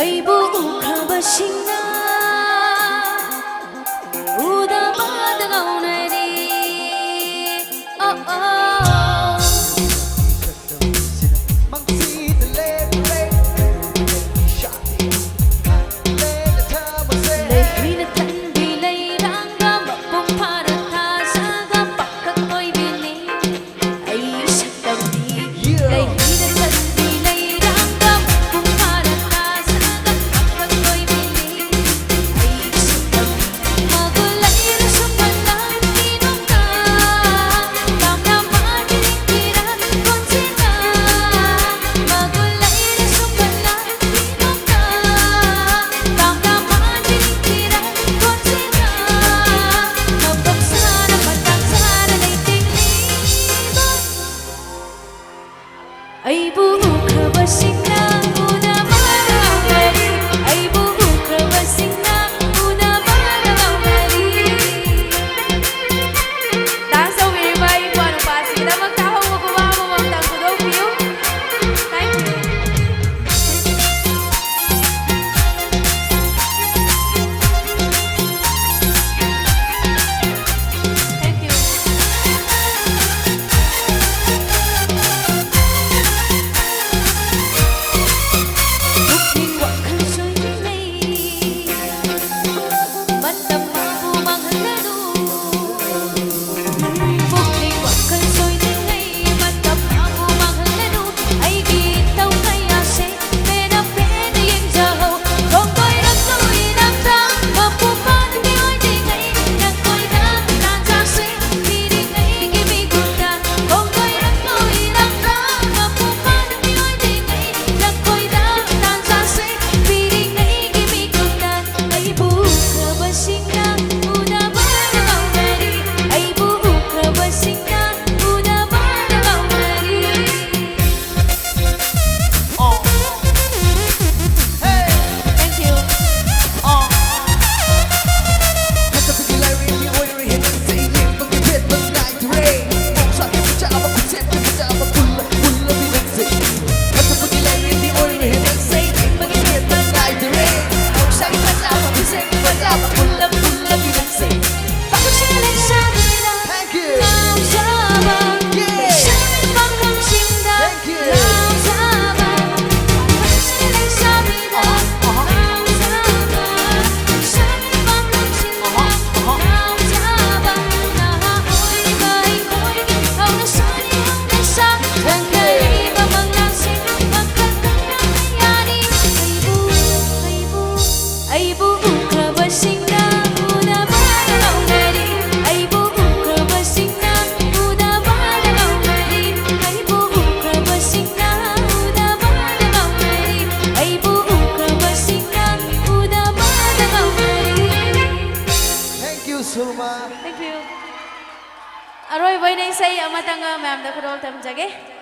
Aibu ukhabasingna udabad gaunari oh oh lehina tanbi leiranga mapung paratha saga pakak koi bini ai saktamdi lehina tanbi leiranga mapung paratha saga pakak koi bini ai saktamdi magulai rasamalan kinongka tamna madikira konsina magulai rasamalan kinongka tamna madikira konsina mapagsara matagsara naitinliba ay buong kabasing na una maragawari ay buong kabasing na una maragawari Dance away ba ibu ano pa sila magtaho mo kumawa mo ang tagtulog view Thank you Thank you Bukting wakal soy dinay Matam mabu manghalo Bukting wakal soy dinay Matam mabu manghalo Ay gitaw kaya se Pena pena yung jaho Kung ko'y nagtuloy ng tang Mapupanan di oy dingay Nagko'y nagtan sa se Piringay gimigutan Kung ko'y nagtuloy ng tang Mapupanan di oy dingay Nagko'y nagtan sa se Piringay gimigutan Ay buka basing na Una ba nagawari Ay buka basing na Una ba nagawari Oh, hey, Thank you oh. Katapigilay rin yung oy rin ang tingin Pagkipit ng night rain Sa akin mo siya mapasit Kung siya mapula, pula binansin Katapigilay rin yung oy rin ang tingin Pagkipit ng night rain Sa akin mo siya mapasit Kung siya mapula, pula binansin Ako sila sa nila Thank you. Now sabang Yeah. Siya'y pangkang sinda Thank you. Now sabang Ako sila sa nila Now sabang Siya'y pangkang sinda Now sabang Nahahoy kahit ko'y Ikaw na sa'y ang nasa Ang kaiba mang lasing Magkatang nangyayari Ay buong kabasing na Una ba nagawari Ay buong kabasing na Una ba nagawari Ay buong kabasing na Una ba nagawari Ay buong kabasing na Una ba nagawari Thank you so much. Thank you Aroy boy na isay amatanga ma'am da kurol tam jage